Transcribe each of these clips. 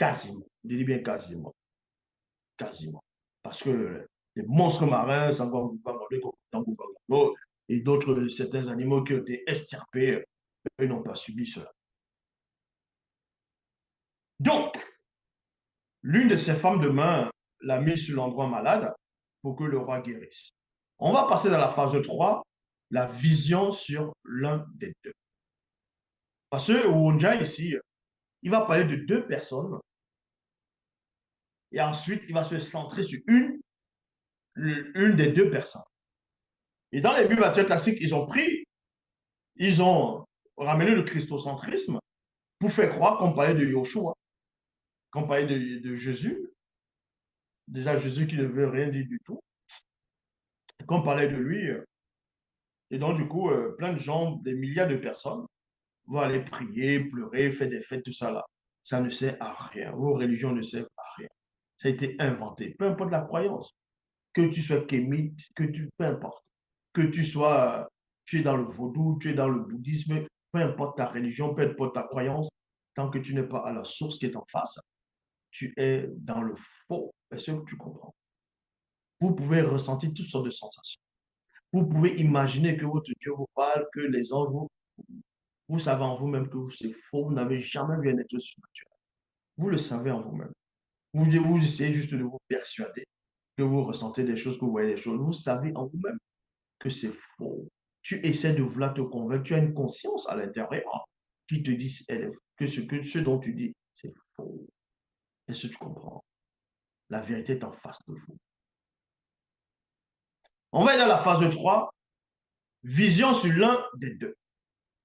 quasiment. Je dis bien quasiment. Quasiment. Parce que les monstres marins, et d'autres, certains animaux qui ont été extirpés, eux n'ont pas subi cela. Donc, l'une de ces femmes de main l'a mis sur l'endroit malade pour que le roi guérisse. On va passer dans la phase 3, la vision sur l'un des deux. Parce que Wonja ici, il va parler de deux personnes et ensuite il va se centrer sur une des deux personnes. Et dans les Bibles classiques, ils ont ramené le christocentrisme pour faire croire qu'on parlait de Yoshua, qu'on parlait de Jésus, déjà Jésus qui ne veut rien dire du tout, qu'on parlait de lui. Et donc, du coup, plein de gens, des milliards de personnes vont aller prier, pleurer, faire des fêtes, tout ça là. Ça ne sert à rien. Vos religions ne servent à rien. Ça a été inventé. Peu importe la croyance. Que tu sois kémite, peu importe. Que tu sois, tu es dans le vaudou, tu es dans le bouddhisme, peu importe ta religion, peu importe ta croyance, tant que tu n'es pas à la source qui est en face, tu es dans le faux. Est-ce que tu comprends? Vous pouvez ressentir toutes sortes de sensations. Vous pouvez imaginer que votre Dieu vous parle, que les anges vous savez en vous-même que c'est faux, vous n'avez jamais vu un être surnaturel. Vous le savez en vous-même. Vous essayez juste de vous persuader que vous ressentez des choses, que vous voyez des choses. Vous savez en vous-même que c'est faux. Tu essaies de vouloir te convaincre. Tu as une conscience à l'intérieur qui te dit que ce dont tu dis, c'est faux. Est-ce que tu comprends? La vérité est en face de vous. On va aller dans la phase 3, vision sur l'un des deux.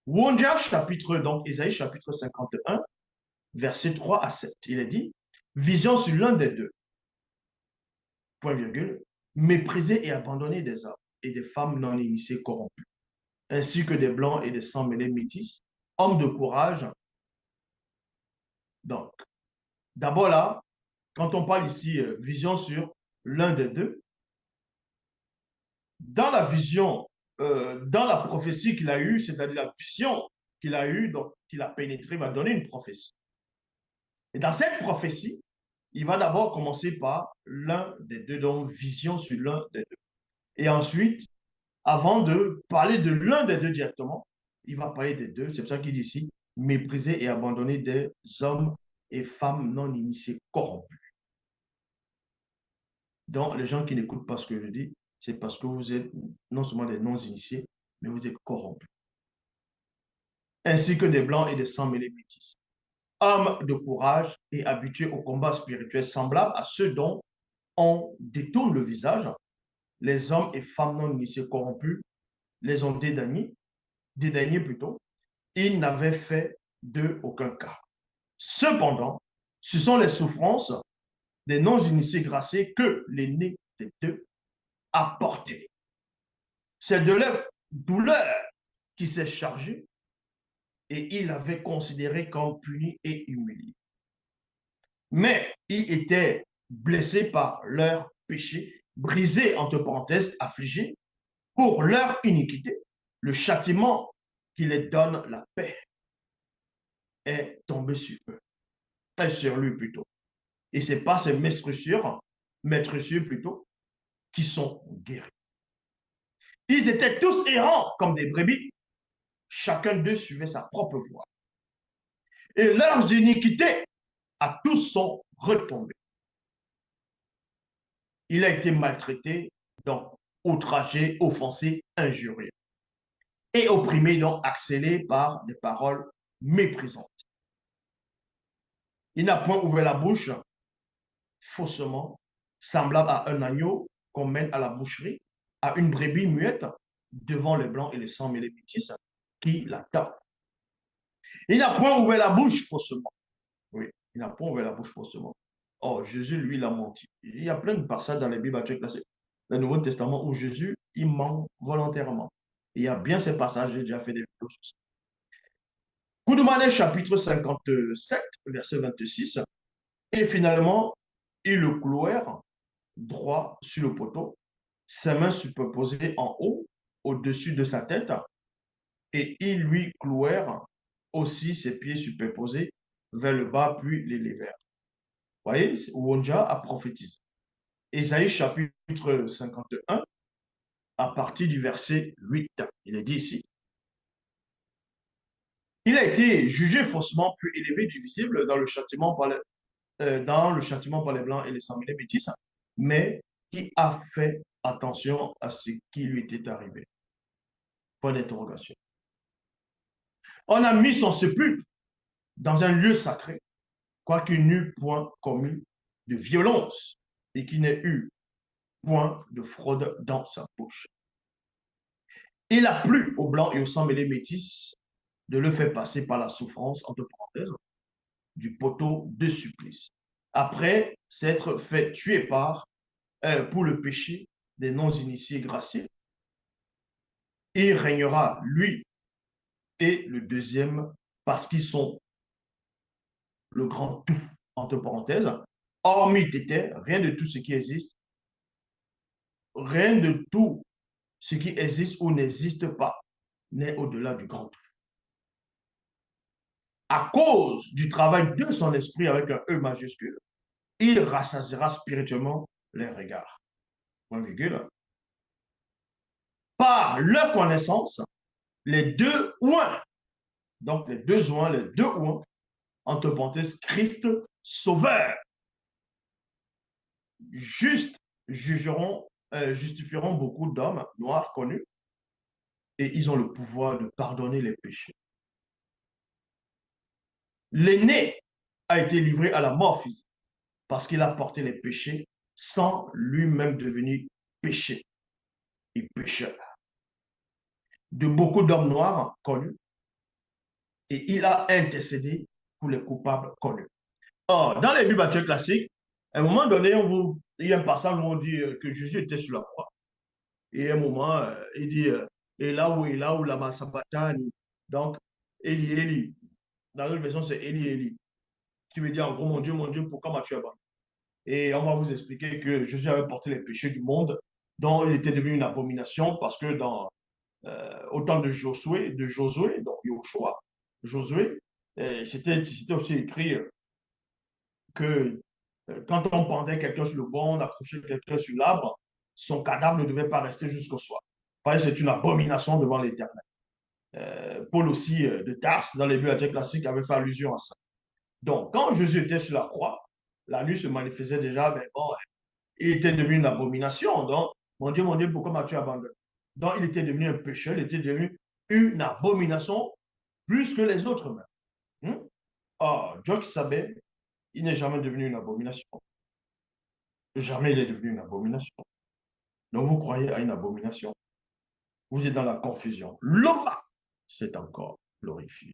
Wonja chapitre, donc Isaïe chapitre 51, versets 3 à 7. Il est dit, vision sur l'un des deux, point virgule, méprisé et abandonné des hommes et des femmes non initiées corrompues, ainsi que des blancs et des sang mêlés métis, hommes de courage. Donc, d'abord là, quand on parle ici vision sur l'un des deux, dans la vision, dans la prophétie qu'il a eue, c'est-à-dire la vision qu'il a eue, donc qu'il a pénétré, va donner une prophétie. Et dans cette prophétie, il va d'abord commencer par l'un des deux, donc vision sur l'un des deux. Et ensuite, avant de parler de l'un des deux directement, il va parler des deux. C'est pour ça qu'il dit ici, mépriser et abandonner des hommes et femmes non initiés corrompus. Donc, les gens qui n'écoutent pas ce que je dis, c'est parce que vous êtes non seulement des non-initiés, mais vous êtes corrompus. Ainsi que des blancs et des sang mêlés métis. Hommes de courage et habitués au combat spirituel semblable à ceux dont on détourne le visage, les hommes et femmes non initiés corrompus les ont dédaignés plutôt, ils n'avaient fait d'eux aucun cas. Cependant, ce sont les souffrances des non-initiés graciés que l'aîné des deux a portées. C'est de leur douleur qui s'est chargé et il l'avait considéré comme puni et humilié. Mais ils étaient blessés par leur péché, brisés, entre parenthèses, affligés, pour leur iniquité. Le châtiment qui les donne la paix est tombé sur eux, est sur lui plutôt. Et ce n'est pas ces maîtressures plutôt, qui sont guéris. Ils étaient tous errants comme des brebis. Chacun d'eux suivait sa propre voie. Et leurs iniquités à tous sont retombées. Il a été maltraité, donc outragé, offensé, injurié. Et opprimé, donc accélé par des paroles méprisantes. Il n'a point ouvert la bouche faussement, semblable à un agneau qu'on mène à la boucherie, à une brebis muette devant les blancs et les sangs mêlés métis qui l'attendent. Il n'a point ouvert la bouche faussement. Oui, il n'a point ouvert la bouche faussement. Oh, Jésus, lui, il a menti. Il y a plein de passages dans les Bibles classiques, le Nouveau Testament, où Jésus, il ment volontairement. Il y a bien ces passages, j'ai déjà fait des vidéos sur ça. Koudoumane, chapitre 57, verset 26. Et finalement, ils le clouèrent droit sur le poteau, ses mains superposées en haut, au-dessus de sa tête, et ils lui clouèrent aussi ses pieds superposés vers le bas, puis les levèrent. voyez, Wonja a prophétisé. Ésaïe chapitre 51, à partir du verset 8. Il est dit ici. Il a été jugé faussement, puis élevé du visible dans le châtiment par les Blancs et les sans-mêlés métis, mais qui a fait attention à ce qui lui était arrivé. Point d'interrogation. On a mis son sépulcre dans un lieu sacré, quoiqu'il n'eût point commis de violence et qu'il n'ait eu point de fraude dans sa bouche. Il a plu aux Blancs et aux sans-mêlés métis de le faire passer par la souffrance, entre parenthèses, du poteau de supplice, après s'être fait tuer pour le péché des non-initiés graciés. Il régnera, lui et le deuxième, parce qu'ils sont le grand tout, entre parenthèses, hormis Tété, rien de tout ce qui existe, rien de tout ce qui existe ou n'existe pas n'est au-delà du grand tout. À cause du travail de son esprit avec un E majuscule, il rassasiera spirituellement les regards. Point virgule. Par leur connaissance, les deux ouins, donc les deux ouins, entre parenthèses, Christ sauveur, juste justifieront beaucoup d'hommes noirs connus et ils ont le pouvoir de pardonner les péchés. L'aîné a été livré à la mort physique parce qu'il a porté les péchés sans lui-même devenir péché et pécheur de beaucoup d'hommes noirs connus et il a intercédé pour les coupables connus. Or, dans les Bibles actuelles classiques, à un moment donné, il y a un passage où on dit que Jésus était sur la croix. Et à un moment, il dit, et là où la Sabachthani. Donc, Élie, Élie. Dans l'autre version, c'est Élie, Élie. Qui veut dire en gros, mon Dieu, pourquoi m'as-tu abandonné? Et on va vous expliquer que Jésus avait porté les péchés du monde, dont il était devenu une abomination, parce que au temps de Josué, donc Josué, c'était aussi écrit que quand on pendait quelqu'un sur le banc, on accrochait quelqu'un sur l'arbre, son cadavre ne devait pas rester jusqu'au soir. C'est une abomination devant l'Éternel. Paul aussi de Tarse, dans les bibliothèques classiques, avait fait allusion à ça. Donc, quand Jésus était sur la croix, la nuit se manifestait déjà, mais bon, il était devenu une abomination. Donc, mon Dieu, pourquoi m'as-tu abandonné? Donc, il était devenu un pécheur, il était devenu une abomination plus que les autres même. Or, Dieu qui savait, il n'est jamais devenu une abomination. Jamais il est devenu une abomination. Donc, vous croyez à une abomination. Vous êtes dans la confusion. L'homme, c'est encore glorifié.